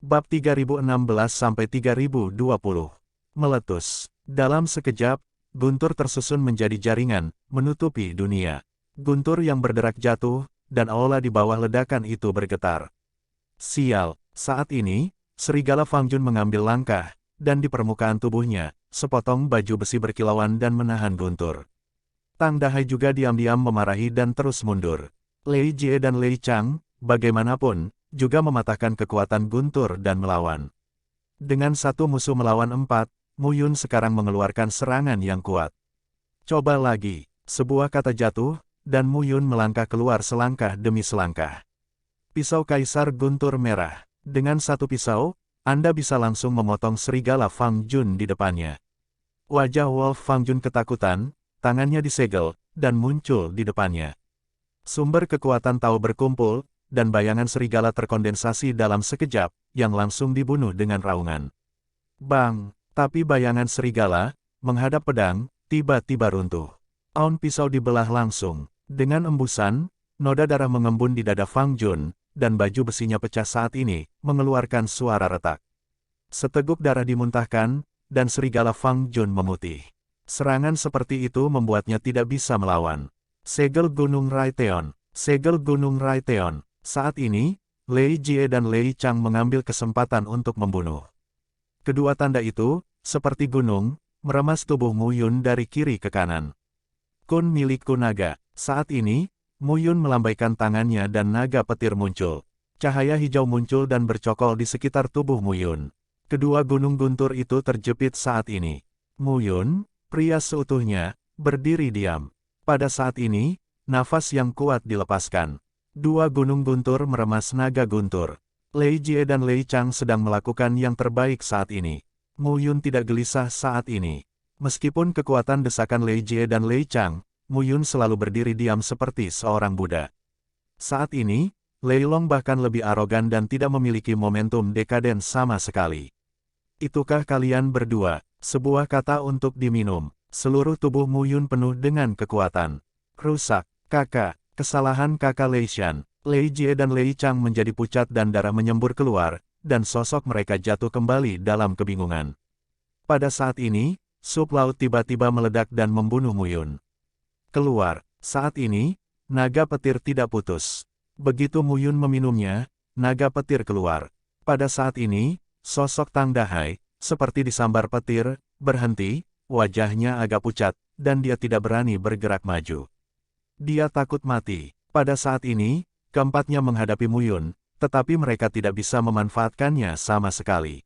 Bab 3016-3020. Meletus. Dalam sekejap, guntur tersusun menjadi jaringan, menutupi dunia. Guntur yang berderak jatuh, dan aula di bawah ledakan itu bergetar. Sial, saat ini, serigala Fang Jun mengambil langkah, dan di permukaan tubuhnya, sepotong baju besi berkilauan dan menahan guntur. Tang Dahai juga diam-diam memarahi dan terus mundur. Lei Jie dan Lei Chang, bagaimanapun, juga mematahkan kekuatan guntur dan melawan. Dengan satu musuh melawan 4, Mu Yun sekarang mengeluarkan serangan yang kuat. Coba lagi, sebuah kata jatuh, dan Mu Yun melangkah keluar selangkah demi selangkah. Pisau Kaisar Guntur Merah. Dengan satu pisau, Anda bisa langsung memotong serigala Fang Jun di depannya. Wajah Wolf Fang Jun ketakutan, tangannya disegel, dan muncul di depannya. Sumber kekuatan Tao berkumpul, dan bayangan serigala terkondensasi dalam sekejap, yang langsung dibunuh dengan raungan. Bang! Tapi bayangan serigala, menghadap pedang, tiba-tiba runtuh. Aun pisau dibelah langsung. Dengan embusan, noda darah mengembun di dada Fang Jun, dan baju besinya pecah saat ini, mengeluarkan suara retak. Seteguk darah dimuntahkan, dan serigala Fang Jun memutih. Serangan seperti itu membuatnya tidak bisa melawan. Segel Gunung Raiteon. Segel Gunung Raiteon. Saat ini, Lei Jie dan Lei Chang mengambil kesempatan untuk membunuh. Kedua tanda itu, seperti gunung, meremas tubuh Mu Yun dari kiri ke kanan. Kun milikku naga. Saat ini, Mu Yun melambaikan tangannya dan naga petir muncul. Cahaya hijau muncul dan bercokol di sekitar tubuh Mu Yun. Kedua gunung guntur itu terjepit saat ini. Mu Yun, pria seutuhnya, berdiri diam. Pada saat ini, nafas yang kuat dilepaskan. Dua gunung guntur meremas naga guntur. Lei Jie dan Lei Chang sedang melakukan yang terbaik saat ini. Mu Yun tidak gelisah saat ini. Meskipun kekuatan desakan Lei Jie dan Lei Chang, Mu Yun selalu berdiri diam seperti seorang Buddha. Saat ini, Lei Long bahkan lebih arogan dan tidak memiliki momentum dekaden sama sekali. Itukah kalian berdua? Sebuah kata untuk diminum. Seluruh tubuh Mu Yun penuh dengan kekuatan. Rusak, kakak. Kesalahan kakak Lei Shan. Lei Jie dan Lei Chang menjadi pucat dan darah menyembur keluar, dan sosok mereka jatuh kembali dalam kebingungan. Pada saat ini, sup laut tiba-tiba meledak dan membunuh Mu Yun. Keluar. Saat ini, naga petir tidak putus. Begitu Mu Yun meminumnya, naga petir keluar. Pada saat ini, sosok Tang Dahai, seperti disambar petir, berhenti, wajahnya agak pucat, dan dia tidak berani bergerak maju. Dia takut mati. Pada saat ini, keempatnya menghadapi Mu Yun, tetapi mereka tidak bisa memanfaatkannya sama sekali.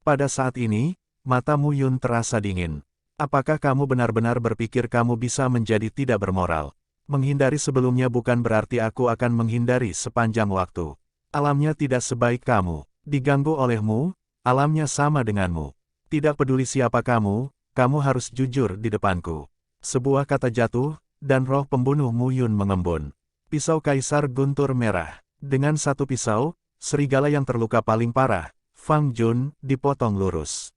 Pada saat ini, mata Mu Yun terasa dingin. Apakah kamu benar-benar berpikir kamu bisa menjadi tidak bermoral? Menghindari sebelumnya bukan berarti aku akan menghindari sepanjang waktu. Alamnya tidak sebaik kamu. Diganggu olehmu, alamnya sama denganmu. Tidak peduli siapa kamu harus jujur di depanku. Sebuah kata jatuh, dan roh pembunuh Mu Yun mengembun. Pisau Kaisar Guntur Merah. Dengan satu pisau, serigala yang terluka paling parah, Fang Jun, dipotong lurus.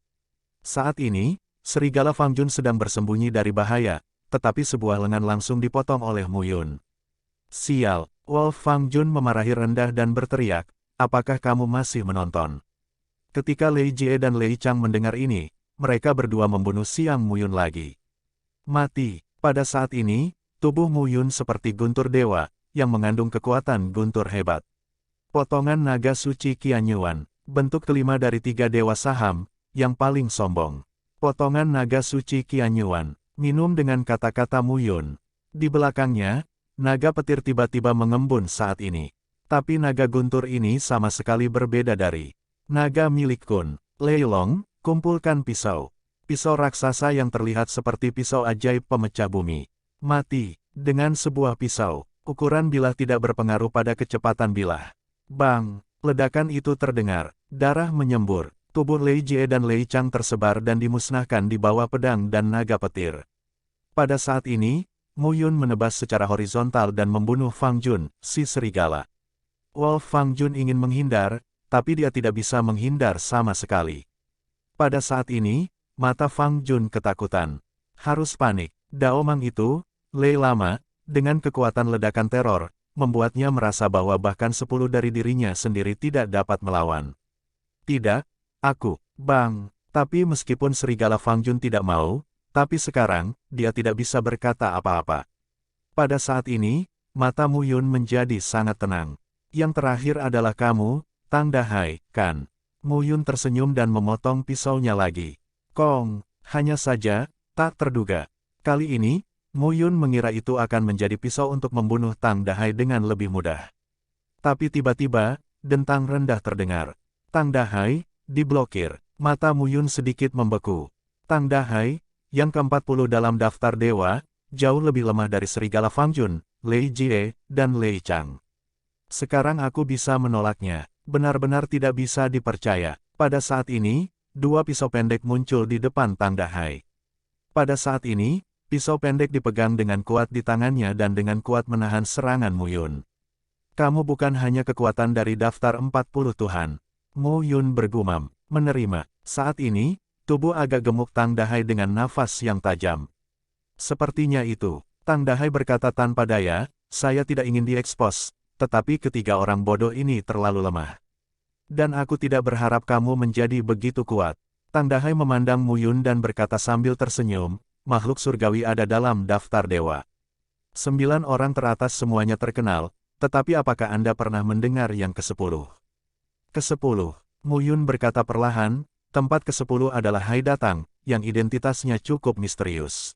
Saat ini, serigala Fang Jun sedang bersembunyi dari bahaya, tetapi sebuah lengan langsung dipotong oleh Mu Yun. Sial, Wolf Fang Jun memarahi rendah dan berteriak, apakah kamu masih menonton? Ketika Lei Jie dan Lei Chang mendengar ini, mereka berdua membunuh Siang Mu Yun lagi. Mati. Pada saat ini, tubuh Mu Yun seperti guntur dewa, yang mengandung kekuatan guntur hebat. Potongan naga suci Qianyuan, bentuk kelima dari 3 dewa saham, yang paling sombong. Potongan naga suci Qianyuan, minum dengan kata-kata Mu Yun. Di belakangnya, naga petir tiba-tiba mengembun saat ini. Tapi naga guntur ini sama sekali berbeda dari naga milik Kun. Lei Long, kumpulkan pisau. Pisau raksasa yang terlihat seperti pisau ajaib pemecah bumi. Mati. Dengan sebuah pisau, ukuran bilah tidak berpengaruh pada kecepatan bilah. Bang! Ledakan itu terdengar. Darah menyembur. Tubuh Lei Jie dan Lei Chang tersebar dan dimusnahkan di bawah pedang dan naga petir. Pada saat ini, Mu Yun menebas secara horizontal dan membunuh Fang Jun, si serigala. Wolf Fang Jun ingin menghindar, tapi dia tidak bisa menghindar sama sekali. Pada saat ini, mata Fang Jun ketakutan. Harus panik. Daomang itu, Lei Lama, dengan kekuatan ledakan teror, membuatnya merasa bahwa bahkan 10 dari dirinya sendiri tidak dapat melawan. Tidak, aku, Bang. Tapi meskipun Serigala Fang Jun tidak mau, tapi sekarang, dia tidak bisa berkata apa-apa. Pada saat ini, mata Mu Yun menjadi sangat tenang. Yang terakhir adalah kamu, Tang Dahai, kan? Mu Yun tersenyum dan memotong pisaunya lagi. Kong, hanya saja, tak terduga. Kali ini, Mu Yun mengira itu akan menjadi pisau untuk membunuh Tang Dahai dengan lebih mudah. Tapi tiba-tiba, dentang rendah terdengar. Tang Dahai, diblokir. Mata Mu Yun sedikit membeku. Tang Dahai, yang ke-40 dalam daftar dewa, jauh lebih lemah dari Serigala Fang Jun, Lei Jie, dan Lei Chang. Sekarang aku bisa menolaknya. Benar-benar tidak bisa dipercaya. Pada saat ini, dua pisau pendek muncul di depan Tang Dahai. Pada saat ini, pisau pendek dipegang dengan kuat di tangannya dan dengan kuat menahan serangan Mu Yun. Kamu bukan hanya kekuatan dari daftar 40 Tuhan. Mu Yun bergumam. Menerima. Saat ini, tubuh agak gemuk Tang Dahai dengan nafas yang tajam. Sepertinya itu. Tang Dahai berkata tanpa daya, saya tidak ingin diekspos, tetapi ketiga orang bodoh ini terlalu lemah. Dan aku tidak berharap kamu menjadi begitu kuat. Tang Dahai memandang Mu Yun dan berkata sambil tersenyum, makhluk surgawi ada dalam daftar dewa. 9 orang teratas semuanya terkenal, tetapi apakah Anda pernah mendengar yang ke-10? Ke-10. Mu Yun berkata perlahan, tempat ke-10 adalah Hai Datang, yang identitasnya cukup misterius.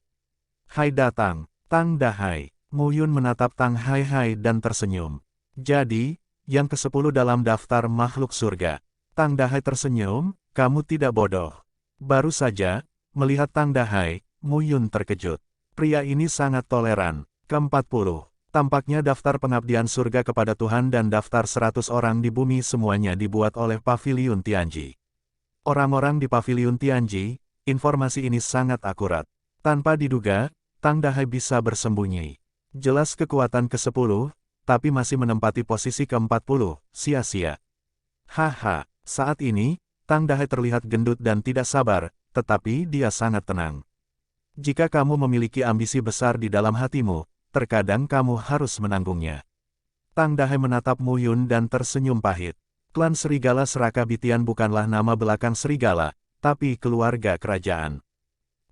Hai Datang, Tang Dahai. Mu Yun menatap Tang Hai dan tersenyum. Jadi, yang ke-10 dalam daftar makhluk surga. Tang Dahai tersenyum, kamu tidak bodoh. Baru saja, melihat Tang Dahai, Mu Yun terkejut. Pria ini sangat toleran. Ke-40. Tampaknya daftar pengabdian surga kepada Tuhan dan daftar 100 orang di bumi semuanya dibuat oleh Paviliun Tianji. Orang-orang di Paviliun Tianji, informasi ini sangat akurat. Tanpa diduga, Tang Dahai bisa bersembunyi. Jelas kekuatan ke-10, tapi masih menempati posisi ke-40, sia-sia. Haha, saat ini, Tang Dahai terlihat gendut dan tidak sabar, tetapi dia sangat tenang. Jika kamu memiliki ambisi besar di dalam hatimu, terkadang kamu harus menanggungnya. Tang Dahai menatap Mu Yun dan tersenyum pahit. Klan Serigala Serakabitian bukanlah nama belakang serigala, tapi keluarga kerajaan.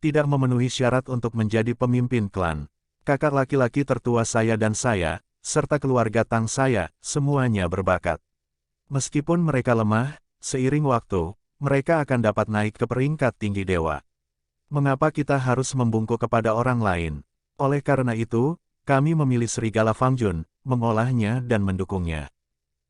Tidak memenuhi syarat untuk menjadi pemimpin klan. Kakak laki-laki tertua saya dan saya, serta keluarga Tang saya, semuanya berbakat. Meskipun mereka lemah, seiring waktu, mereka akan dapat naik ke peringkat tinggi dewa. Mengapa kita harus membungkuk kepada orang lain? Oleh karena itu, kami memilih Serigala Fang Jun, mengolahnya dan mendukungnya.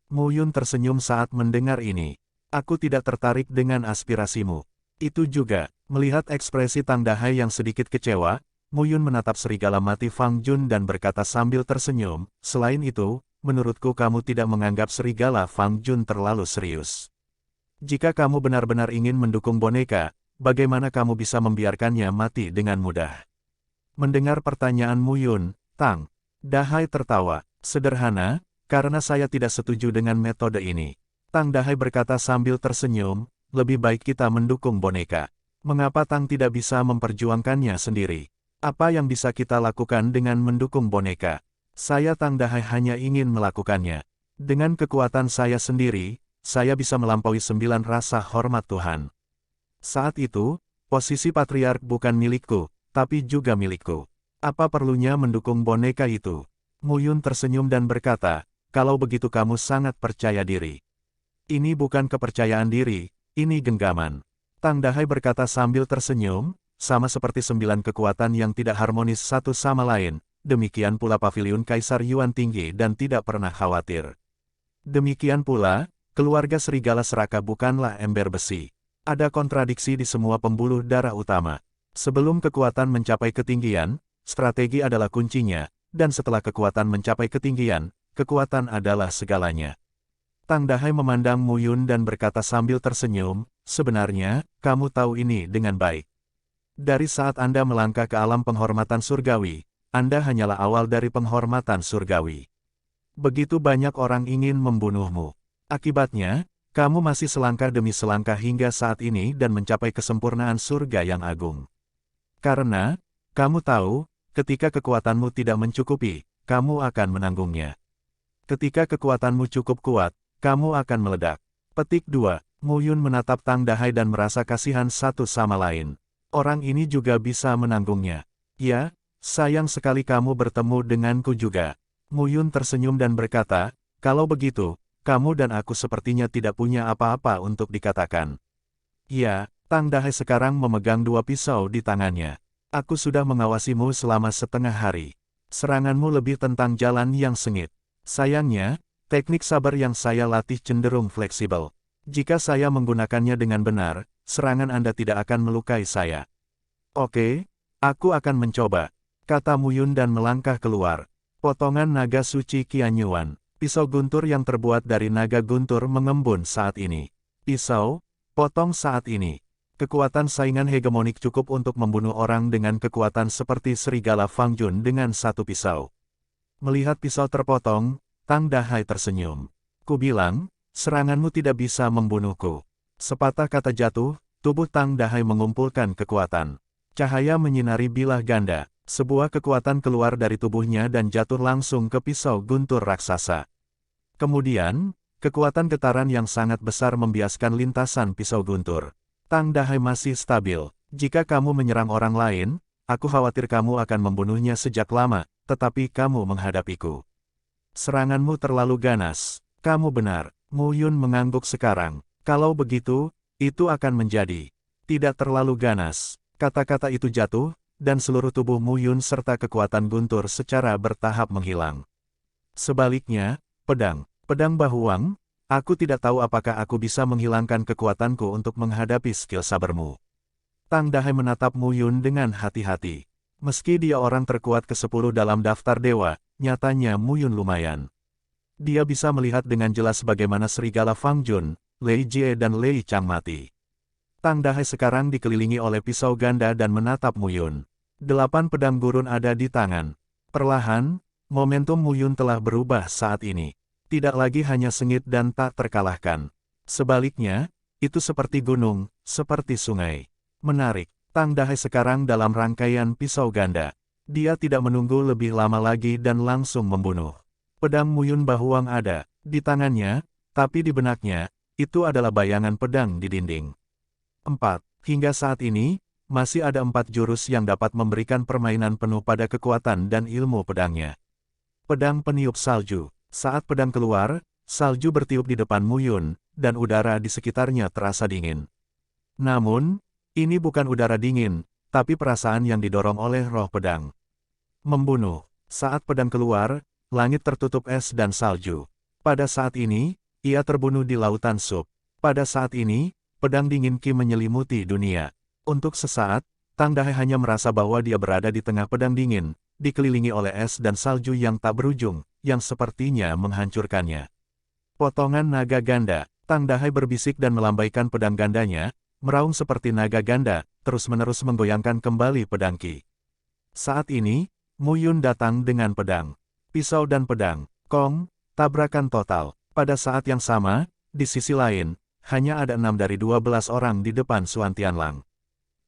Mu Yun tersenyum saat mendengar ini. Aku tidak tertarik dengan aspirasimu. Itu juga, melihat ekspresi Tang Dahai yang sedikit kecewa, Mu Yun menatap Serigala Mati Fang Jun dan berkata sambil tersenyum, selain itu, menurutku kamu tidak menganggap Serigala Fang Jun terlalu serius. Jika kamu benar-benar ingin mendukung boneka, bagaimana kamu bisa membiarkannya mati dengan mudah? Mendengar pertanyaan Mu Yun, Tang Dahai tertawa. Sederhana, karena saya tidak setuju dengan metode ini. Tang Dahai berkata sambil tersenyum, lebih baik kita mendukung boneka. Mengapa Tang tidak bisa memperjuangkannya sendiri? Apa yang bisa kita lakukan dengan mendukung boneka? Saya Tang Dahai hanya ingin melakukannya. Dengan kekuatan saya sendiri, saya bisa melampaui 9 rasa hormat Tuhan. Saat itu, posisi patriark bukan milikku, tapi juga milikku. Apa perlunya mendukung boneka itu? Mu Yun tersenyum dan berkata, kalau begitu kamu sangat percaya diri. Ini bukan kepercayaan diri, ini genggaman. Tang Dahai berkata sambil tersenyum, sama seperti 9 kekuatan yang tidak harmonis satu sama lain, demikian pula Paviliun Kaisar Yuan tinggi dan tidak pernah khawatir. Demikian pula, keluarga Serigala Seraka bukanlah ember besi. Ada kontradiksi di semua pembuluh darah utama. Sebelum kekuatan mencapai ketinggian, strategi adalah kuncinya, dan setelah kekuatan mencapai ketinggian, kekuatan adalah segalanya. Tang Dahai memandang Mu Yun dan berkata sambil tersenyum, sebenarnya, kamu tahu ini dengan baik. Dari saat Anda melangkah ke alam penghormatan surgawi, Anda hanyalah awal dari penghormatan surgawi. Begitu banyak orang ingin membunuhmu. Akibatnya, kamu masih selangkah demi selangkah hingga saat ini dan mencapai kesempurnaan surga yang agung. Karena, kamu tahu, ketika kekuatanmu tidak mencukupi, kamu akan menanggungnya. Ketika kekuatanmu cukup kuat, kamu akan meledak. Petik 2. Mu Yun menatap Tang Dahai dan merasa kasihan satu sama lain. Orang ini juga bisa menanggungnya. Ya, sayang sekali kamu bertemu denganku juga. Mu Yun tersenyum dan berkata, kalau begitu, kamu dan aku sepertinya tidak punya apa-apa untuk dikatakan. Ya, Tang Dahai sekarang memegang dua pisau di tangannya. Aku sudah mengawasimu selama setengah hari. Seranganmu lebih tentang jalan yang sengit. Sayangnya, teknik sabar yang saya latih cenderung fleksibel. Jika saya menggunakannya dengan benar, serangan Anda tidak akan melukai saya. Oke, aku akan mencoba, kata Mu Yun dan melangkah keluar. Potongan naga suci Qianyuan. Pisau guntur yang terbuat dari naga guntur mengembun saat ini. Pisau, potong saat ini. Kekuatan saingan hegemonik cukup untuk membunuh orang dengan kekuatan seperti serigala Fang Jun dengan satu pisau. Melihat pisau terpotong, Tang Dahai tersenyum. Ku bilang, seranganmu tidak bisa membunuhku. Sepatah kata jatuh, tubuh Tang Dahai mengumpulkan kekuatan. Cahaya menyinari bilah ganda. Sebuah kekuatan keluar dari tubuhnya dan jatuh langsung ke pisau guntur raksasa. Kemudian, kekuatan getaran yang sangat besar membiaskan lintasan pisau guntur. Tang Dahai masih stabil. Jika kamu menyerang orang lain, aku khawatir kamu akan membunuhnya sejak lama, tetapi kamu menghadapiku. Seranganmu terlalu ganas. Kamu benar. Mu Yun mengangguk sekarang. Kalau begitu, itu akan menjadi tidak terlalu ganas. Kata-kata itu jatuh, dan seluruh tubuh Mu Yun serta kekuatan guntur secara bertahap menghilang. Sebaliknya, pedang Bahuang, aku tidak tahu apakah aku bisa menghilangkan kekuatanku untuk menghadapi skill sabarmu. Tang Dahai menatap Mu Yun dengan hati-hati. Meski dia orang terkuat ke-10 dalam daftar dewa, nyatanya Mu Yun lumayan. Dia bisa melihat dengan jelas bagaimana serigala Fang Jun, Lei Jie dan Lei Chang mati. Tang Dahai sekarang dikelilingi oleh pisau ganda dan menatap Mu Yun. 8 pedang gurun ada di tangan. Perlahan, momentum Mu Yun telah berubah saat ini. Tidak lagi hanya sengit dan tak terkalahkan. Sebaliknya, itu seperti gunung, seperti sungai. Menarik, Tang Dahai sekarang dalam rangkaian pisau ganda. Dia tidak menunggu lebih lama lagi dan langsung membunuh. Pedang Mu Yun Bahuang ada di tangannya, tapi di benaknya, itu adalah bayangan pedang di dinding. 4. Hingga saat ini, masih ada 4 jurus yang dapat memberikan permainan penuh pada kekuatan dan ilmu pedangnya. Pedang peniup salju. Saat pedang keluar, salju bertiup di depan Mu Yun, dan udara di sekitarnya terasa dingin. Namun, ini bukan udara dingin, tapi perasaan yang didorong oleh roh pedang. Membunuh. Saat pedang keluar, langit tertutup es dan salju. Pada saat ini, ia terbunuh di lautan sup. Pada saat ini, pedang dingin Qi menyelimuti dunia. Untuk sesaat, Tang Dahai hanya merasa bahwa dia berada di tengah pedang dingin, dikelilingi oleh es dan salju yang tak berujung, yang sepertinya menghancurkannya. Potongan naga ganda. Tang Dahai berbisik dan melambaikan pedang gandanya, meraung seperti naga ganda, terus-menerus menggoyangkan kembali pedang Qi. Saat ini, Mu Yun datang dengan pedang, pisau dan pedang. Kong, tabrakan total. Pada saat yang sama, di sisi lain, hanya ada 6 dari 12 orang di depan Xuan Tianlang.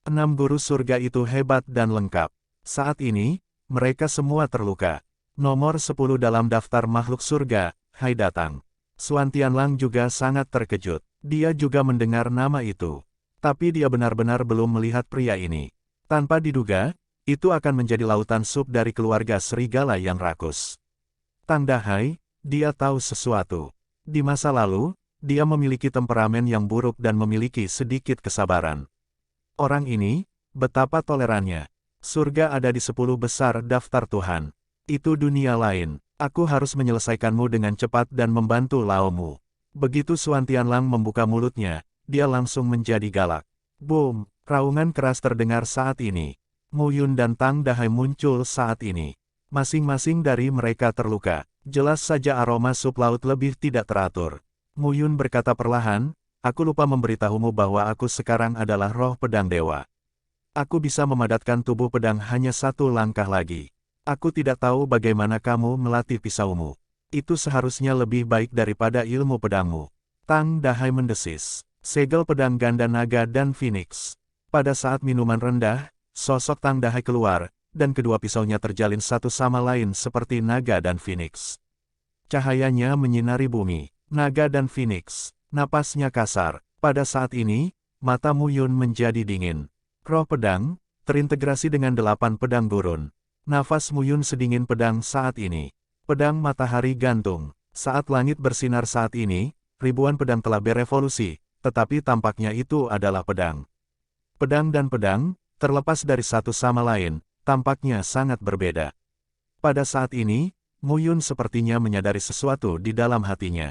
6 guru surga itu hebat dan lengkap. Saat ini, mereka semua terluka. Nomor 10 dalam daftar makhluk surga, Hai datang. Xuan Tianlang juga sangat terkejut. Dia juga mendengar nama itu. Tapi dia benar-benar belum melihat pria ini. Tanpa diduga, itu akan menjadi lautan sup dari keluarga serigala yang rakus. Tang Dahai, dia tahu sesuatu. Di masa lalu, dia memiliki temperamen yang buruk dan memiliki sedikit kesabaran. Orang ini, betapa tolerannya. Surga ada di 10 besar daftar Tuhan. Itu dunia lain. Aku harus menyelesaikanmu dengan cepat dan membantu Laomu. Begitu Xuan Tianlang membuka mulutnya, dia langsung menjadi galak. Boom! Raungan keras terdengar saat ini. Mu Yun dan Tang Dahai muncul saat ini. Masing-masing dari mereka terluka. Jelas saja aroma sup laut lebih tidak teratur. Mu Yun berkata perlahan, aku lupa memberitahumu bahwa aku sekarang adalah roh pedang dewa. Aku bisa memadatkan tubuh pedang hanya 1 langkah lagi. Aku tidak tahu bagaimana kamu melatih pisaumu. Itu seharusnya lebih baik daripada ilmu pedangmu. Tang Dahai mendesis. Segel pedang ganda naga dan Phoenix. Pada saat minuman rendah, sosok Tang Dahai keluar, dan kedua pisaunya terjalin satu sama lain seperti naga dan Phoenix. Cahayanya menyinari bumi. Naga dan Phoenix. Napasnya kasar. Pada saat ini, mata Mu Yun menjadi dingin. Roh pedang, terintegrasi dengan 8 pedang gurun. Nafas Mu Yun sedingin pedang saat ini. Pedang matahari gantung. Saat langit bersinar saat ini, ribuan pedang telah berevolusi, tetapi tampaknya itu adalah pedang. Pedang dan pedang, terlepas dari satu sama lain, tampaknya sangat berbeda. Pada saat ini, Mu Yun sepertinya menyadari sesuatu di dalam hatinya.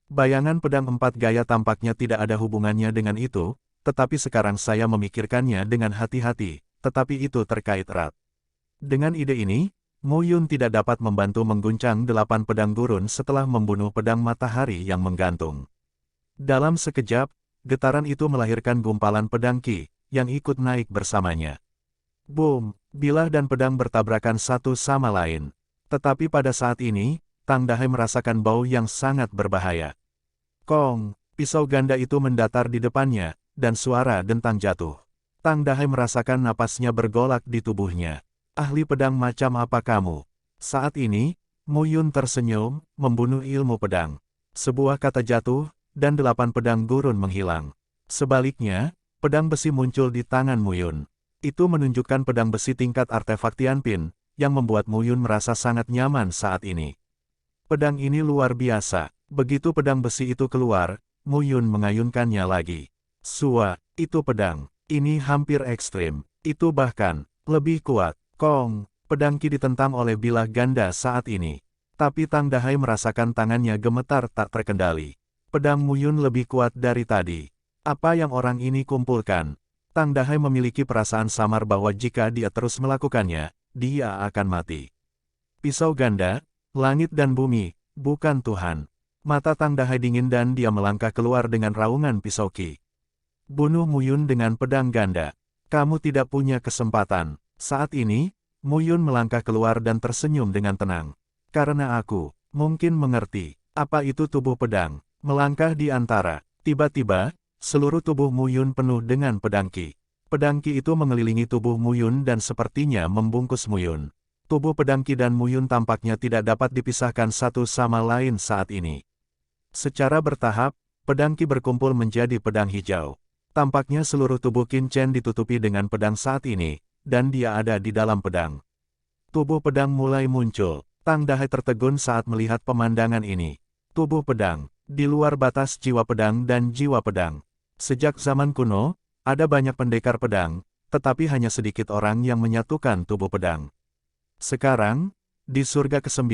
Bayangan pedang 4 gaya tampaknya tidak ada hubungannya dengan itu, tetapi sekarang saya memikirkannya dengan hati-hati, tetapi itu terkait erat. Dengan ide ini, Mu Yun tidak dapat membantu mengguncang 8 pedang gurun setelah membunuh pedang matahari yang menggantung. Dalam sekejap, getaran itu melahirkan gumpalan pedang Qi, yang ikut naik bersamanya. Boom, bilah dan pedang bertabrakan satu sama lain. Tetapi pada saat ini, Tang Dahai merasakan bau yang sangat berbahaya. Kong, pisau ganda itu mendatar di depannya, dan suara dentang jatuh. Tang Dahai merasakan napasnya bergolak di tubuhnya. Ahli pedang macam apa kamu? Saat ini, Mu Yun tersenyum, membunuh ilmu pedang. Sebuah kata jatuh, dan 8 pedang gurun menghilang. Sebaliknya, pedang besi muncul di tangan Mu Yun. Itu menunjukkan pedang besi tingkat artefak Tianpin, yang membuat Mu Yun merasa sangat nyaman saat ini. Pedang ini luar biasa. Begitu pedang besi itu keluar, Mu Yun mengayunkannya lagi. Sua, itu pedang. Ini hampir ekstrim. Itu bahkan lebih kuat. Kong, pedang Qi ditentang oleh bilah ganda saat ini. Tapi Tang Dahai merasakan tangannya gemetar tak terkendali. Pedang Mu Yun lebih kuat dari tadi. Apa yang orang ini kumpulkan? Tang Dahai memiliki perasaan samar bahwa jika dia terus melakukannya, dia akan mati. Pisau ganda, langit dan bumi, bukan Tuhan. Mata Tang Dahai dingin dan dia melangkah keluar dengan raungan pisau Qi. Bunuh Mu Yun dengan pedang ganda. Kamu tidak punya kesempatan. Saat ini, Mu Yun melangkah keluar dan tersenyum dengan tenang. Karena aku, mungkin mengerti, apa itu tubuh pedang. Melangkah di antara, tiba-tiba, seluruh tubuh Mu Yun penuh dengan pedang Qi. Pedang Qi itu mengelilingi tubuh Mu Yun dan sepertinya membungkus Mu Yun. Tubuh pedang Qi dan Mu Yun tampaknya tidak dapat dipisahkan satu sama lain saat ini. Secara bertahap, pedang Qi berkumpul menjadi pedang hijau. Tampaknya seluruh tubuh Qin Chen ditutupi dengan pedang saat ini, dan dia ada di dalam pedang. Tubuh pedang mulai muncul. Tang Dahai tertegun saat melihat pemandangan ini. Tubuh pedang, di luar batas jiwa pedang dan jiwa pedang. Sejak zaman kuno, ada banyak pendekar pedang, tetapi hanya sedikit orang yang menyatukan tubuh pedang. Sekarang, di surga ke-9,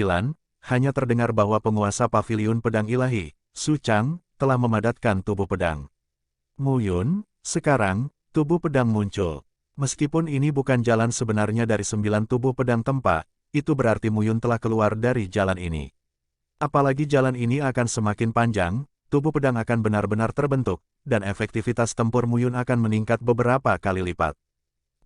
hanya terdengar bahwa penguasa paviliun pedang ilahi, Su Chang, telah memadatkan tubuh pedang. Mu Yun, sekarang, tubuh pedang muncul. Meskipun ini bukan jalan sebenarnya dari 9 tubuh pedang tempa, itu berarti Mu Yun telah keluar dari jalan ini. Apalagi jalan ini akan semakin panjang, tubuh pedang akan benar-benar terbentuk, dan efektivitas tempur Mu Yun akan meningkat beberapa kali lipat.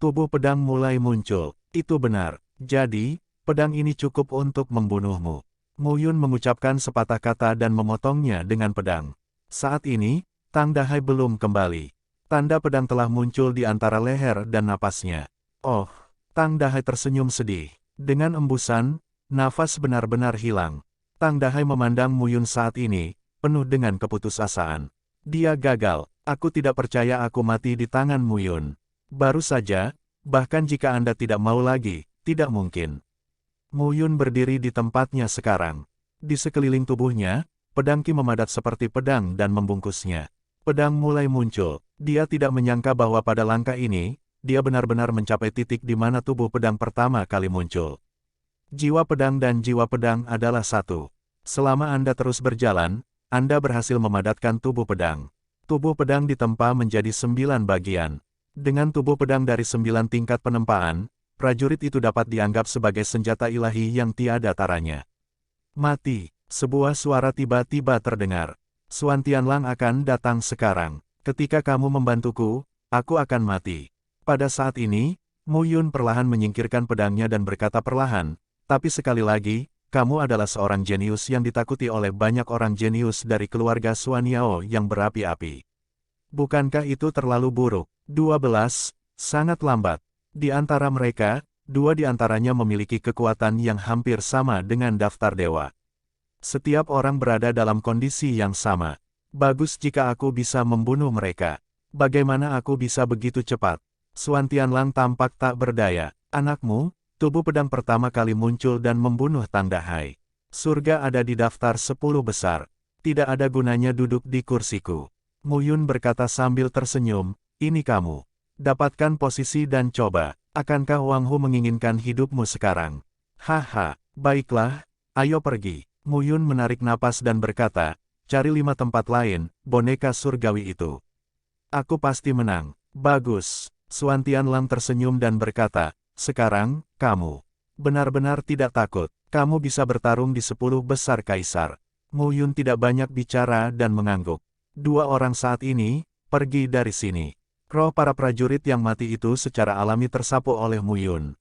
Tubuh pedang mulai muncul. Itu benar. Jadi, pedang ini cukup untuk membunuhmu. Mu Yun mengucapkan sepatah kata dan memotongnya dengan pedang. Saat ini, Tang Dahai belum kembali. Tanda pedang telah muncul di antara leher dan napasnya. Oh, Tang Dahai tersenyum sedih. Dengan embusan, nafas benar-benar hilang. Tang Dahai memandang Mu Yun saat ini, penuh dengan keputusasaan. Dia gagal. Aku tidak percaya aku mati di tangan Mu Yun. Baru saja, bahkan jika Anda tidak mau lagi, tidak mungkin. Mu Yun berdiri di tempatnya sekarang. Di sekeliling tubuhnya, pedang Qi memadat seperti pedang dan membungkusnya. Pedang mulai muncul. Dia tidak menyangka bahwa pada langkah ini, dia benar-benar mencapai titik di mana tubuh pedang pertama kali muncul. Jiwa pedang dan jiwa pedang adalah satu. Selama Anda terus berjalan, Anda berhasil memadatkan tubuh pedang. Tubuh pedang ditempa menjadi 9 bagian. Dengan tubuh pedang dari 9 tingkat penempaan, prajurit itu dapat dianggap sebagai senjata ilahi yang tiada taranya. Mati, sebuah suara tiba-tiba terdengar. Suan Tianlang akan datang sekarang. Ketika kamu membantuku, aku akan mati. Pada saat ini, Mu Yun perlahan menyingkirkan pedangnya dan berkata perlahan, tapi sekali lagi, kamu adalah seorang jenius yang ditakuti oleh banyak orang jenius dari keluarga Suan Yao yang berapi-api. Bukankah itu terlalu buruk? 12, sangat lambat. Di antara mereka, 2 di antaranya memiliki kekuatan yang hampir sama dengan daftar dewa. Setiap orang berada dalam kondisi yang sama. Bagus jika aku bisa membunuh mereka. Bagaimana aku bisa begitu cepat? Suan Tianlang tampak tak berdaya. Anakmu, tubuh pedang pertama kali muncul dan membunuh Tang Dahai. Surga ada di daftar 10 besar. Tidak ada gunanya duduk di kursiku. Mu Yun berkata sambil tersenyum, ini kamu. Dapatkan posisi dan coba. Akankah Wang Hu menginginkan hidupmu sekarang? Haha, baiklah, ayo pergi. Mu Yun menarik napas dan berkata, cari 5 tempat lain, boneka surgawi itu. Aku pasti menang. Bagus. Suan Tianlang tersenyum dan berkata, sekarang, kamu benar-benar tidak takut. Kamu bisa bertarung di 10 besar kaisar. Mu Yun tidak banyak bicara dan mengangguk. 2 orang saat ini, pergi dari sini. Roh para prajurit yang mati itu secara alami tersapu oleh Mu Yun.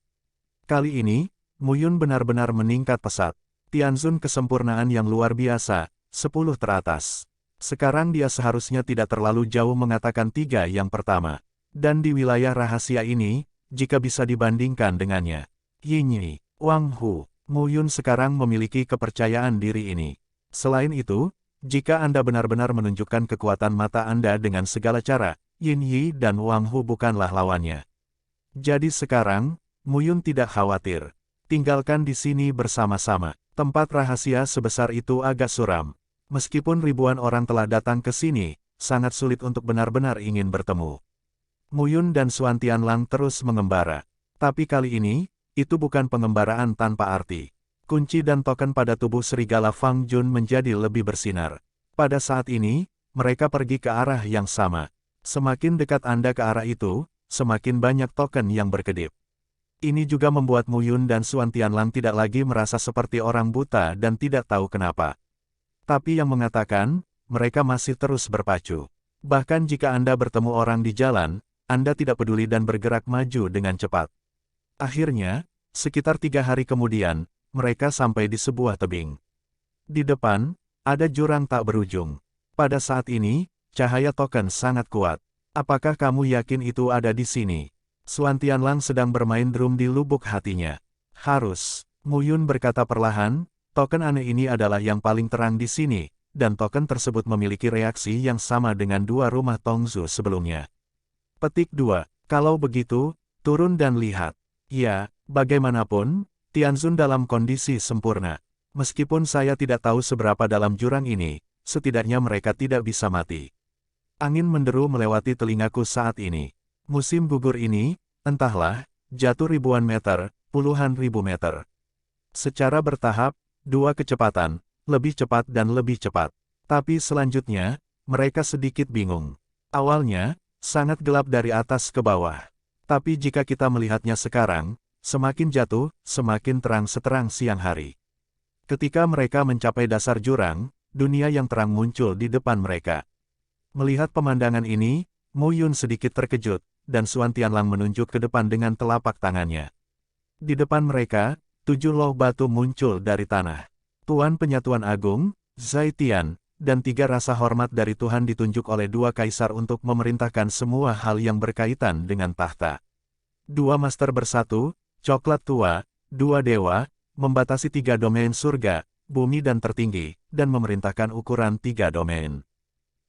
Kali ini, Mu Yun benar-benar meningkat pesat. Tianzun kesempurnaan yang luar biasa, 10 teratas. Sekarang dia seharusnya tidak terlalu jauh mengatakan 3 yang pertama. Dan di wilayah rahasia ini, jika bisa dibandingkan dengannya. Yinyi, Wang Hu, Mu Yun sekarang memiliki kepercayaan diri ini. Selain itu, jika Anda benar-benar menunjukkan kekuatan mata Anda dengan segala cara, Yin Yi dan Wang Hu bukanlah lawannya. Jadi sekarang, Mu Yun tidak khawatir. Tinggalkan di sini bersama-sama. Tempat rahasia sebesar itu agak suram. Meskipun ribuan orang telah datang ke sini, sangat sulit untuk benar-benar ingin bertemu. Mu Yun dan Suan Tianlang terus mengembara. Tapi kali ini, itu bukan pengembaraan tanpa arti. Kunci dan token pada tubuh serigala Fang Jun menjadi lebih bersinar. Pada saat ini, mereka pergi ke arah yang sama. Semakin dekat Anda ke arah itu, semakin banyak token yang berkedip. Ini juga membuat Mu Yun dan Suan Tianlang tidak lagi merasa seperti orang buta dan tidak tahu kenapa. Tapi yang mengatakan, mereka masih terus berpacu. Bahkan jika Anda bertemu orang di jalan, Anda tidak peduli dan bergerak maju dengan cepat. Akhirnya, sekitar 3 hari kemudian, mereka sampai di sebuah tebing. Di depan, ada jurang tak berujung. Pada saat ini, cahaya token sangat kuat. Apakah kamu yakin itu ada di sini? Suan Tianlang sedang bermain drum di lubuk hatinya. Harus, Mu Yun berkata perlahan, token aneh ini adalah yang paling terang di sini, dan token tersebut memiliki reaksi yang sama dengan 2 rumah Tongzu sebelumnya. Petik 2. Kalau begitu, turun dan lihat. Ya, bagaimanapun, Tianzun dalam kondisi sempurna. Meskipun saya tidak tahu seberapa dalam jurang ini, setidaknya mereka tidak bisa mati. Angin menderu melewati telingaku saat ini. Musim gugur ini, entahlah, jatuh ribuan meter, puluhan ribu meter. Secara bertahap, 2 kecepatan, lebih cepat dan lebih cepat. Tapi selanjutnya, mereka sedikit bingung. Awalnya, sangat gelap dari atas ke bawah. Tapi jika kita melihatnya sekarang, semakin jatuh, semakin terang seterang siang hari. Ketika mereka mencapai dasar jurang, dunia yang terang muncul di depan mereka. Melihat pemandangan ini, Mu Yun sedikit terkejut, dan Suan Tianlang menunjuk ke depan dengan telapak tangannya. Di depan mereka, 7 loh batu muncul dari tanah. Tuan Penyatuan Agung, Zai Tian, dan 3 rasa hormat dari Tuhan ditunjuk oleh 2 kaisar untuk memerintahkan semua hal yang berkaitan dengan tahta. 2 master bersatu, coklat tua, 2 dewa, membatasi 3 domain surga, bumi dan tertinggi, dan memerintahkan ukuran 3 domain.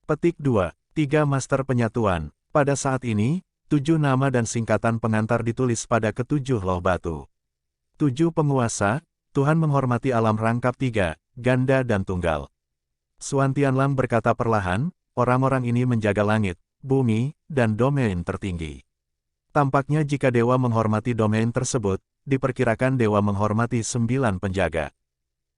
Petik 2. 3 master penyatuan. Pada saat ini, 7 nama dan singkatan pengantar ditulis pada ke-7 loh batu. 7 penguasa, Tuhan menghormati alam rangkap 3, ganda dan tunggal. Suan Tianlang berkata perlahan, orang-orang ini menjaga langit, bumi, dan domain tertinggi. Tampaknya jika dewa menghormati domain tersebut, diperkirakan dewa menghormati 9 penjaga.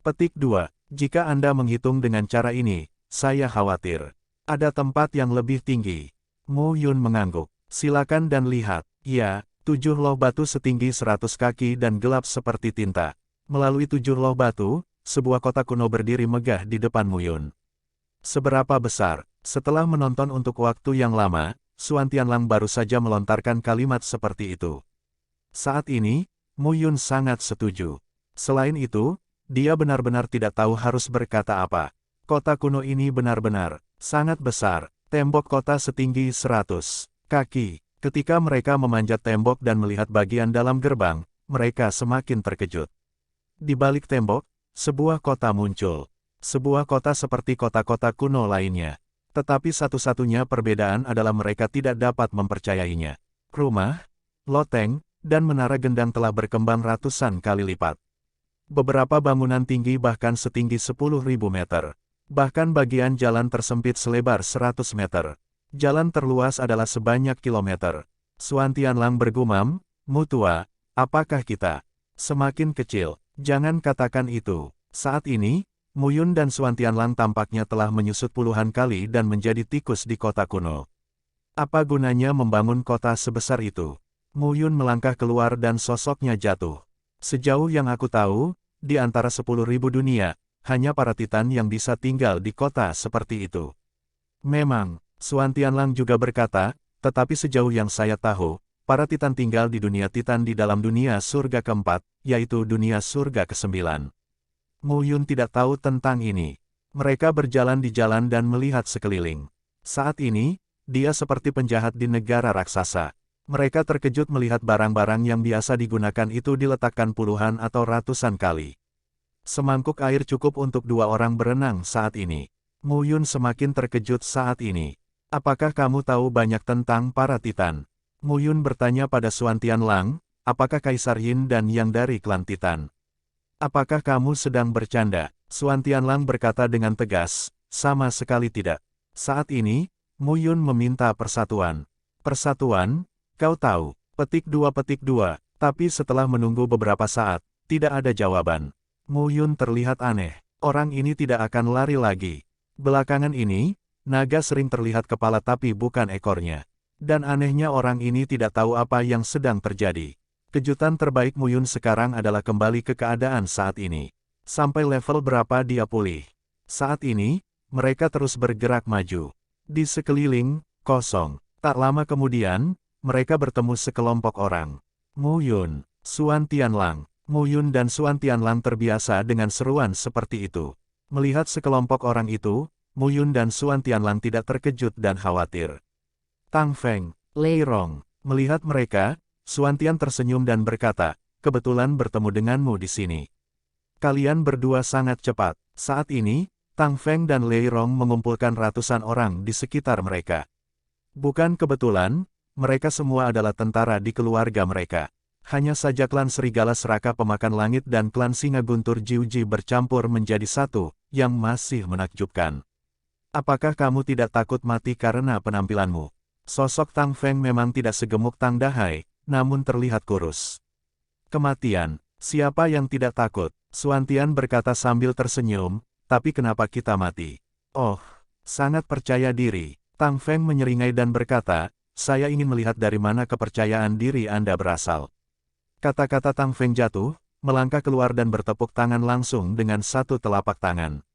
Petik 2. Jika Anda menghitung dengan cara ini, saya khawatir. Ada tempat yang lebih tinggi. Mu Yun mengangguk. Silakan dan lihat. Ya, 7 loh batu setinggi 100 kaki dan gelap seperti tinta. Melalui 7 loh batu, sebuah kota kuno berdiri megah di depan Mu Yun. Seberapa besar? Setelah menonton untuk waktu yang lama, Suan Tianlang baru saja melontarkan kalimat seperti itu. Saat ini, Mu Yun sangat setuju. Selain itu, dia benar-benar tidak tahu harus berkata apa. Kota kuno ini benar-benar sangat besar. Tembok kota setinggi 100 kaki. Ketika mereka memanjat tembok dan melihat bagian dalam gerbang, mereka semakin terkejut. Di balik tembok, sebuah kota muncul. Sebuah kota seperti kota-kota kuno lainnya. Tetapi satu-satunya perbedaan adalah mereka tidak dapat mempercayainya. Rumah, loteng, dan menara gendang telah berkembang ratusan kali lipat. Beberapa bangunan tinggi bahkan setinggi 10.000 meter. Bahkan bagian jalan tersempit selebar 100 meter. Jalan terluas adalah sebanyak kilometer. Suan Tianlang bergumam, "Mutua, apakah kita semakin kecil? Jangan katakan itu." Saat ini, Mu Yun dan Suan Tianlang tampaknya telah menyusut puluhan kali dan menjadi tikus di kota kuno. Apa gunanya membangun kota sebesar itu? Mu Yun melangkah keluar dan sosoknya jatuh. Sejauh yang aku tahu, di antara 10.000 dunia, hanya para Titan yang bisa tinggal di kota seperti itu. Memang, Suan Tianlang juga berkata, tetapi sejauh yang saya tahu, para Titan tinggal di dunia Titan di dalam dunia surga keempat, yaitu dunia surga ke-9. Mu Yun tidak tahu tentang ini. Mereka berjalan di jalan dan melihat sekeliling. Saat ini, dia seperti penjahat di negara raksasa. Mereka terkejut melihat barang-barang yang biasa digunakan itu diletakkan puluhan atau ratusan kali. Semangkuk air cukup untuk 2 orang berenang saat ini. Mu Yun semakin terkejut saat ini. Apakah kamu tahu banyak tentang para Titan? Mu Yun bertanya pada Suan Tianlang, apakah Kaisar Yin dan Yang dari klan Titan? Apakah kamu sedang bercanda? Suan Tianlang berkata dengan tegas, sama sekali tidak. Saat ini, Mu Yun meminta persatuan. Persatuan? Kau tahu, petik 2. Tapi setelah menunggu beberapa saat, tidak ada jawaban. Mu Yun terlihat aneh. Orang ini tidak akan lari lagi. Belakangan ini, naga sering terlihat kepala tapi bukan ekornya. Dan anehnya orang ini tidak tahu apa yang sedang terjadi. Kejutan terbaik Mu Yun sekarang adalah kembali ke keadaan saat ini. Sampai level berapa dia pulih. Saat ini, mereka terus bergerak maju. Di sekeliling, kosong. Tak lama kemudian, mereka bertemu sekelompok orang. Mu Yun, Suan Tianlang. Mu Yun dan Suan Tianlang terbiasa dengan seruan seperti itu. Melihat sekelompok orang itu, Mu Yun dan Suan Tianlang tidak terkejut dan khawatir. Tang Feng, Lei Rong, melihat mereka, Suan Tian tersenyum dan berkata, kebetulan bertemu denganmu di sini. Kalian berdua sangat cepat. Saat ini, Tang Feng dan Lei Rong mengumpulkan ratusan orang di sekitar mereka. Bukan kebetulan, mereka semua adalah tentara di keluarga mereka. Hanya saja klan Serigala Seraka Pemakan Langit dan klan Singa Guntur Jiuji bercampur menjadi satu, yang masih menakjubkan. Apakah kamu tidak takut mati karena penampilanmu? Sosok Tang Feng memang tidak segemuk Tang Dahai, namun terlihat kurus. Kematian, siapa yang tidak takut? Suan Tian berkata sambil tersenyum, tapi kenapa kita mati? Oh, sangat percaya diri. Tang Feng menyeringai dan berkata, saya ingin melihat dari mana kepercayaan diri Anda berasal. Kata-kata Tang Feng jatuh, melangkah keluar dan bertepuk tangan langsung dengan satu telapak tangan.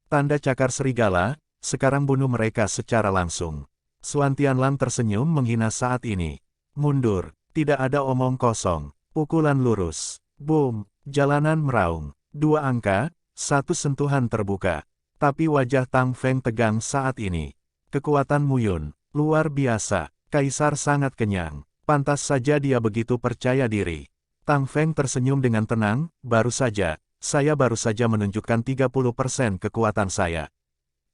Tanda cakar serigala, sekarang bunuh mereka secara langsung. Suan Tianlang tersenyum menghina saat ini. Mundur. Tidak ada omong kosong. Pukulan lurus. Boom. Jalanan meraung. 2 angka, 1 sentuhan terbuka. Tapi wajah Tang Feng tegang saat ini. Kekuatan Mu Yun, luar biasa. Kaisar sangat kenyang. Pantas saja dia begitu percaya diri. Tang Feng tersenyum dengan tenang, baru saja, saya baru saja menunjukkan 30% kekuatan saya.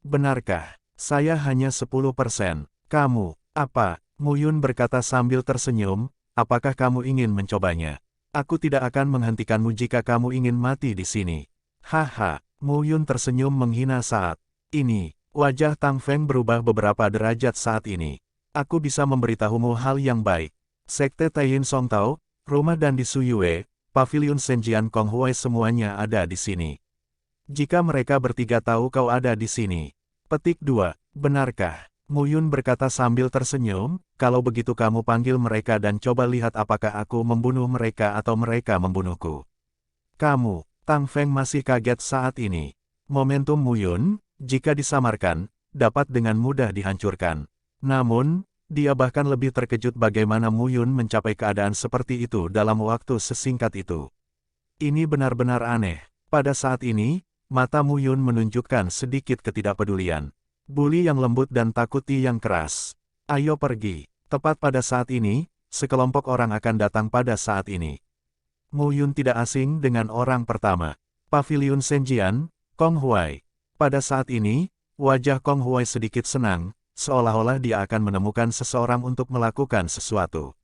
Benarkah? Saya hanya 10%. Kamu, apa? Mu Yun berkata sambil tersenyum, apakah kamu ingin mencobanya? Aku tidak akan menghentikanmu jika kamu ingin mati di sini. Haha, Mu Yun tersenyum menghina saat ini. Wajah Tang Feng berubah beberapa derajat saat ini. Aku bisa memberitahumu hal yang baik. Sekte Taiyin Song Tao, rumah dan di Suyue, Pavilion Senjian Kong Huai semuanya ada di sini. Jika mereka bertiga tahu kau ada di sini. Petik 2, benarkah? Mu Yun berkata sambil tersenyum, kalau begitu kamu panggil mereka dan coba lihat apakah aku membunuh mereka atau mereka membunuhku. Kamu, Tang Feng masih kaget saat ini. Momentum Mu Yun, jika disamarkan, dapat dengan mudah dihancurkan. Namun, dia bahkan lebih terkejut bagaimana Mu Yun mencapai keadaan seperti itu dalam waktu sesingkat itu. Ini benar-benar aneh. Pada saat ini, mata Mu Yun menunjukkan sedikit ketidakpedulian. Bully yang lembut dan takuti yang keras. Ayo pergi. Tepat pada saat ini, sekelompok orang akan datang pada saat ini. Mu Yun tidak asing dengan orang pertama. Pavilion Senjian, Kong Huai. Pada saat ini, Wajah Kong Huai sedikit senang, seolah-olah dia akan menemukan seseorang untuk melakukan sesuatu.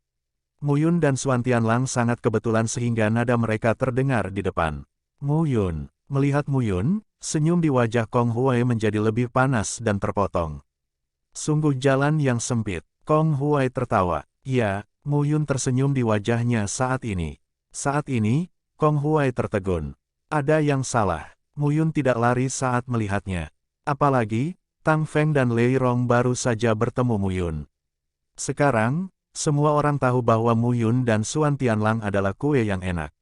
Mu Yun dan Xuan Tianlang sangat kebetulan sehingga nada mereka terdengar di depan. Mu Yun, melihat Mu Yun, senyum di wajah Kong Huai menjadi lebih panas dan terpotong. Sungguh jalan yang sempit. Kong Huai tertawa. Ya, Mu Yun tersenyum di wajahnya saat ini. Saat ini, Kong Huai tertegun. Ada yang salah. Mu Yun tidak lari saat melihatnya. Apalagi, Tang Feng dan Lei Rong baru saja bertemu Mu Yun. Sekarang, semua orang tahu bahwa Mu Yun dan Xuan Tianlang adalah kue yang enak.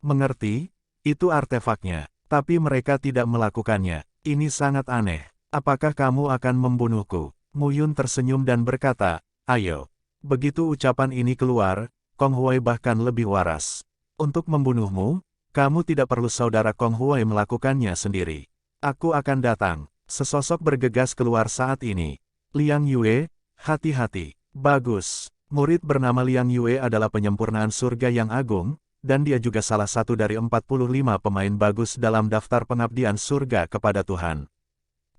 Mengerti? Itu artefaknya. Tapi mereka tidak melakukannya. Ini sangat aneh. Apakah kamu akan membunuhku? Mu Yun tersenyum dan berkata, ayo. Begitu ucapan ini keluar, Kong Huai bahkan lebih waras. Untuk membunuhmu, kamu tidak perlu saudara Kong Huai melakukannya sendiri. Aku akan datang. Sesosok bergegas keluar saat ini. Liang Yue, hati-hati. Bagus. Murid bernama Liang Yue adalah penyempurnaan surga yang agung, dan dia juga salah satu dari 45 pemain bagus dalam daftar pengabdian surga kepada Tuhan.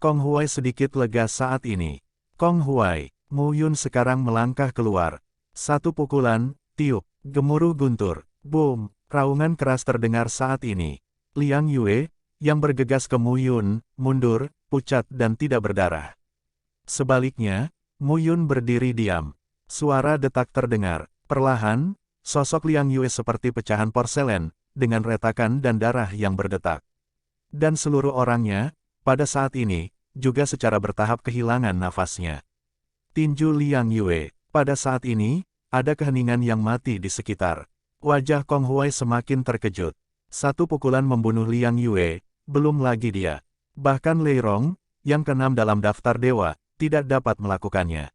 Kong Huai sedikit lega saat ini. Kong Huai, Mu Yun sekarang melangkah keluar. Satu pukulan, tiup, gemuruh guntur, boom, raungan keras terdengar saat ini. Liang Yue, yang bergegas ke Mu Yun, mundur, pucat dan tidak berdarah. Sebaliknya, Mu Yun berdiri diam. Suara detak terdengar. Perlahan, sosok Liang Yue seperti pecahan porselen, dengan retakan dan darah yang berdetak. Dan seluruh orangnya, pada saat ini, juga secara bertahap kehilangan nafasnya. Tinju Liang Yue. Pada saat ini, ada keheningan yang mati di sekitar. Wajah Kong Huai semakin terkejut. Satu pukulan membunuh Liang Yue, belum lagi dia. Bahkan Lei Rong, yang keenam dalam daftar dewa, tidak dapat melakukannya.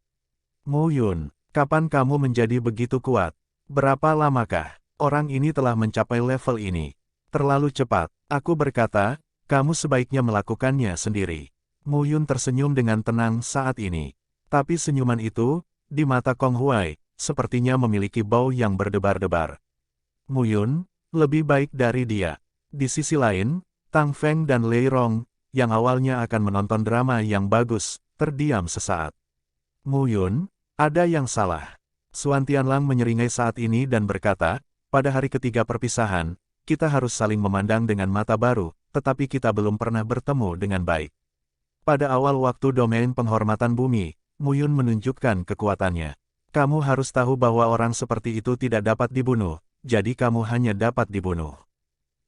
Mu Yun, kapan kamu menjadi begitu kuat? Berapa lamakah orang ini telah mencapai level ini? Terlalu cepat, aku berkata, kamu sebaiknya melakukannya sendiri. Mu Yun tersenyum dengan tenang saat ini. Tapi senyuman itu, di mata Kong Huai, sepertinya memiliki bau yang berdebar-debar. Mu Yun, lebih baik dari dia. Di sisi lain, Tang Feng dan Lei Rong, yang awalnya akan menonton drama yang bagus, terdiam sesaat. Mu Yun, ada yang salah. Xuan Tianlang menyeringai saat ini dan berkata, pada hari ketiga perpisahan, kita harus saling memandang dengan mata baru, tetapi kita belum pernah bertemu dengan baik. Pada awal waktu domain penghormatan bumi, Mu Yun menunjukkan kekuatannya. Kamu harus tahu bahwa orang seperti itu tidak dapat dibunuh, jadi kamu hanya dapat dibunuh.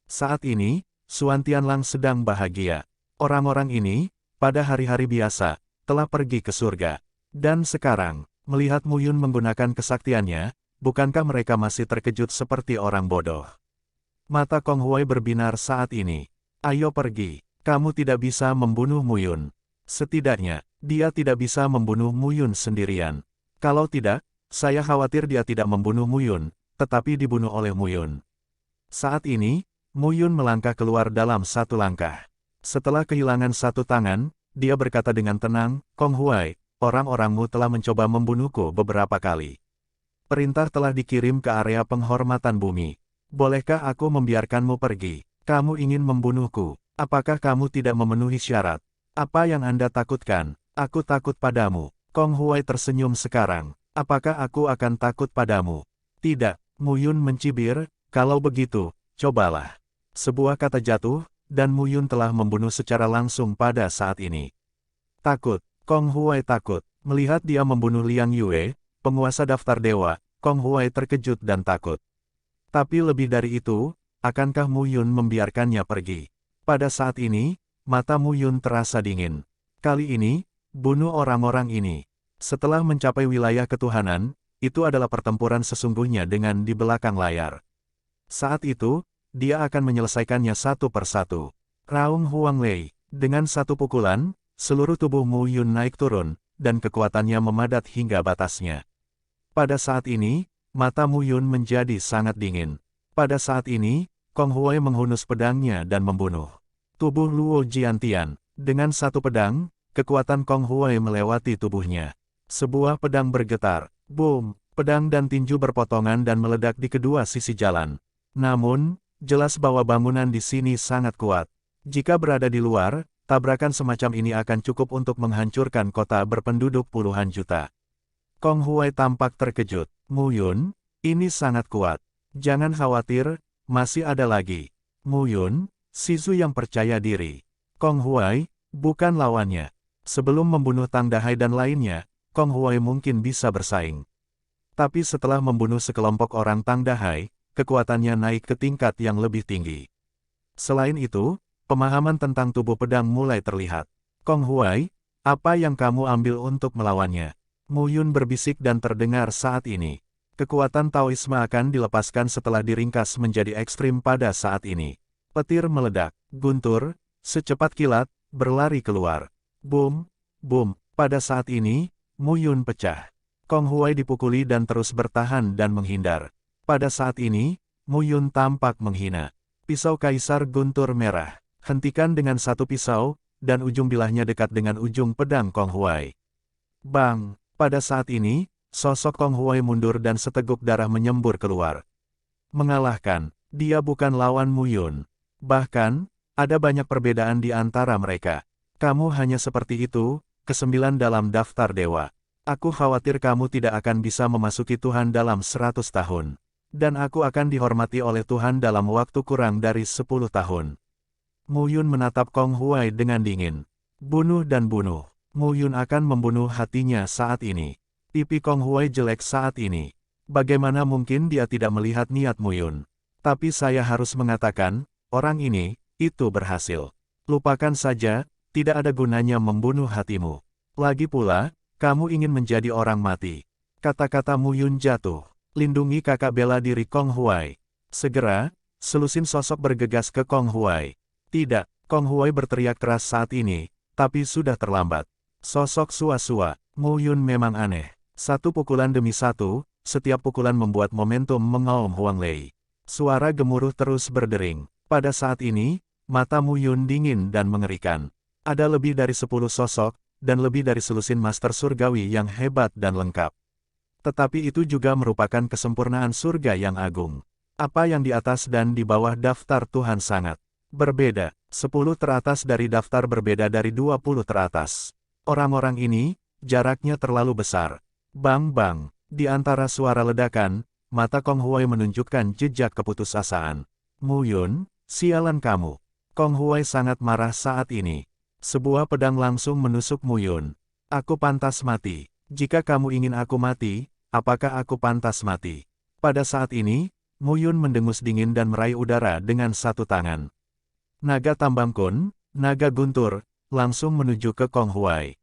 Saat ini, Xuan Tianlang sedang bahagia. Orang-orang ini, pada hari-hari biasa, telah pergi ke surga. Dan sekarang, melihat Mu Yun menggunakan kesaktiannya, bukankah mereka masih terkejut seperti orang bodoh? Mata Kong Huai berbinar saat ini. Ayo pergi, kamu tidak bisa membunuh Mu Yun. Setidaknya, dia tidak bisa membunuh Mu Yun sendirian. Kalau tidak, saya khawatir dia tidak membunuh Mu Yun, tetapi dibunuh oleh Mu Yun. Saat ini, Mu Yun melangkah keluar dalam satu langkah. Setelah kehilangan satu tangan, dia berkata dengan tenang, Kong Huai, orang-orangmu telah mencoba membunuhku beberapa kali. Perintah telah dikirim ke area penghormatan bumi. Bolehkah aku membiarkanmu pergi? Kamu ingin membunuhku. Apakah kamu tidak memenuhi syarat? Apa yang Anda takutkan? Aku takut padamu. Kong Huai tersenyum sekarang. Apakah aku akan takut padamu? Tidak, Mu Yun mencibir, kalau begitu, cobalah. Sebuah kata jatuh, dan Mu Yun telah membunuh secara langsung pada saat ini. Takut, Kong Huai takut. Melihat dia membunuh Liang Yue, penguasa daftar dewa, Kong Huai terkejut dan takut. Tapi lebih dari itu, akankah Mu Yun membiarkannya pergi? Pada saat ini, mata Mu Yun terasa dingin. Kali ini, bunuh orang-orang ini. Setelah mencapai wilayah ketuhanan, itu adalah pertempuran sesungguhnya dengan di belakang layar. Saat itu, dia akan menyelesaikannya satu persatu. Raung Huang Lei, dengan satu pukulan, seluruh tubuh Mu Yun naik turun, dan kekuatannya memadat hingga batasnya. Pada saat ini, mata Mu Yun menjadi sangat dingin. Pada saat ini, Kong Huai menghunus pedangnya dan membunuh. Tubuh Luo Jiantian, dengan satu pedang, kekuatan Kong Huai melewati tubuhnya. Sebuah pedang bergetar, boom, pedang dan tinju berpotongan dan meledak di kedua sisi jalan. Namun, jelas bahwa bangunan di sini sangat kuat. Jika berada di luar, tabrakan semacam ini akan cukup untuk menghancurkan kota berpenduduk puluhan juta. Kong Huai tampak terkejut. Mu Yun, ini sangat kuat. Jangan khawatir, masih ada lagi. Mu Yun, si Zhu yang percaya diri. Kong Huai, bukan lawannya. Sebelum membunuh Tang Dahai dan lainnya, Kong Huai mungkin bisa bersaing. Tapi setelah membunuh sekelompok orang Tang Dahai, kekuatannya naik ke tingkat yang lebih tinggi. Selain itu, pemahaman tentang tubuh pedang mulai terlihat. Kong Huai, apa yang kamu ambil untuk melawannya? Mu Yun berbisik dan terdengar saat ini. Kekuatan Taoisme akan dilepaskan setelah diringkas menjadi ekstrim pada saat ini. Petir meledak. Guntur, secepat kilat, berlari keluar. Boom, boom. Pada saat ini, Mu Yun pecah. Kong Huai dipukuli dan terus bertahan dan menghindar. Pada saat ini, Mu Yun tampak menghina. Pisau Kaisar Guntur merah. Hentikan dengan satu pisau, dan ujung bilahnya dekat dengan ujung pedang Kong Huai. Bang! Pada saat ini, sosok Kong Huai mundur dan seteguk darah menyembur keluar. Mengalahkan, dia bukan lawan Mu Yun. Bahkan, ada banyak perbedaan di antara mereka. Kamu hanya seperti itu, ke-9 dalam daftar dewa. Aku khawatir kamu tidak akan bisa memasuki Tuhan dalam 100 tahun. Dan aku akan dihormati oleh Tuhan dalam waktu kurang dari 10 tahun. Mu Yun menatap Kong Huai dengan dingin. Bunuh dan bunuh. Mu Yun akan membunuh hatinya saat ini. Pipi Kong Huai jelek saat ini. Bagaimana mungkin dia tidak melihat niat Mu Yun? Tapi saya harus mengatakan, orang ini, itu berhasil. Lupakan saja, tidak ada gunanya membunuh hatimu. Lagi pula, kamu ingin menjadi orang mati. Kata-kata Mu Yun jatuh. Lindungi kakak bela diri Kong Huai. Segera, selusin sosok bergegas ke Kong Huai. Tidak, Kong Huai berteriak keras saat ini, tapi sudah terlambat. Sosok Sua-Sua, Mu Yun memang aneh. Satu pukulan demi satu, setiap pukulan membuat momentum mengaum Huang Lei. Suara gemuruh terus berdering. Pada saat ini, mata Mu Yun dingin dan mengerikan. Ada lebih dari 10 sosok, dan lebih dari selusin master surgawi yang hebat dan lengkap. Tetapi itu juga merupakan kesempurnaan surga yang agung. Apa yang di atas dan di bawah daftar Tuhan sangat berbeda. 10 teratas dari daftar berbeda dari 20 teratas. Orang-orang ini, jaraknya terlalu besar. Bang-bang, di antara suara ledakan, mata Kong Huai menunjukkan jejak keputusasaan. Mu Yun, sialan kamu. Kong Huai sangat marah saat ini. Sebuah pedang langsung menusuk Mu Yun. Aku pantas mati. Jika kamu ingin aku mati, apakah aku pantas mati? Pada saat ini, Mu Yun mendengus dingin dan meraih udara dengan satu tangan. Naga Tambang Kun, naga guntur, langsung menuju ke Kong Huai.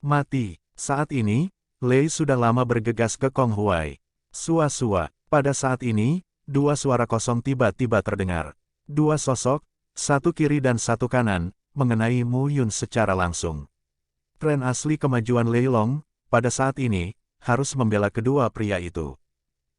Mati. Saat ini, Lei sudah lama bergegas ke Kong Huai. Sua-Sua. Pada saat ini, dua suara kosong tiba-tiba terdengar. Dua sosok, satu kiri dan satu kanan, mengenai Mu Yun secara langsung. Tren asli kemajuan Lei Long, pada saat ini, harus membela kedua pria itu.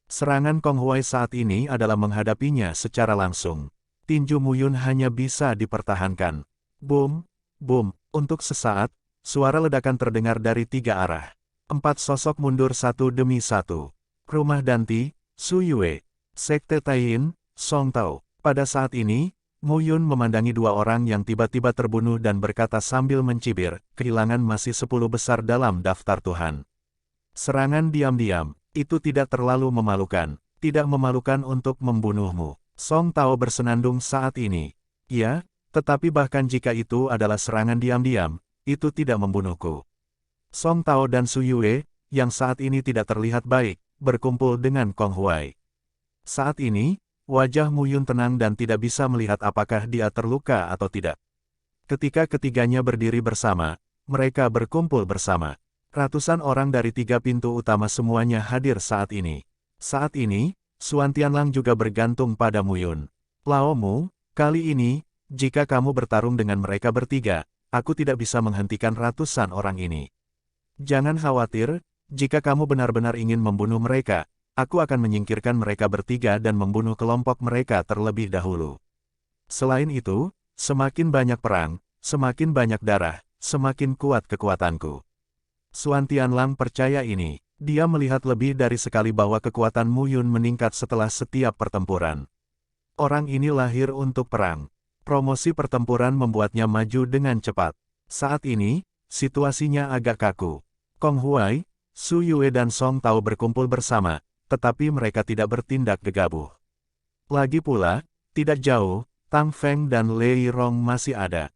Serangan Kong Huai saat ini adalah menghadapinya secara langsung. Tinju Mu Yun hanya bisa dipertahankan. Boom, boom. Untuk sesaat, suara ledakan terdengar dari 3 arah. 4 sosok mundur satu demi satu. Rumah Danti, Su Yue, Sekte Taiyin, Song Tao. Pada saat ini, Mu Yun memandangi 2 orang yang tiba-tiba terbunuh dan berkata sambil mencibir, kehilangan masih 10 besar dalam daftar Tuhan. Serangan diam-diam, itu tidak terlalu memalukan. Tidak memalukan untuk membunuhmu. Song Tao bersenandung saat ini. Ya, tetapi bahkan jika itu adalah serangan diam-diam, itu tidak membunuhku. Song Tao dan Su Yue, yang saat ini tidak terlihat baik, berkumpul dengan Kong Huai. Saat ini, wajah Mu Yun tenang dan tidak bisa melihat apakah dia terluka atau tidak. Ketika ketiganya berdiri bersama, mereka berkumpul bersama. Ratusan orang dari 3 pintu utama semuanya hadir saat ini. Saat ini, Xuan Tianlang juga bergantung pada Mu Yun. Lao Mu, kali ini, jika kamu bertarung dengan mereka bertiga, aku tidak bisa menghentikan ratusan orang ini. Jangan khawatir, jika kamu benar-benar ingin membunuh mereka, aku akan menyingkirkan mereka bertiga dan membunuh kelompok mereka terlebih dahulu. Selain itu, semakin banyak perang, semakin banyak darah, semakin kuat kekuatanku. Xuan Tianlang percaya ini. Dia melihat lebih dari sekali bahwa kekuatan Mu Yun meningkat setelah setiap pertempuran. Orang ini lahir untuk perang. Promosi pertempuran membuatnya maju dengan cepat. Saat ini, situasinya agak kaku. Kong Huai, Su Yue dan Song Tao berkumpul bersama, tetapi mereka tidak bertindak gegabah. Lagi pula, tidak jauh, Tang Feng dan Lei Rong masih ada.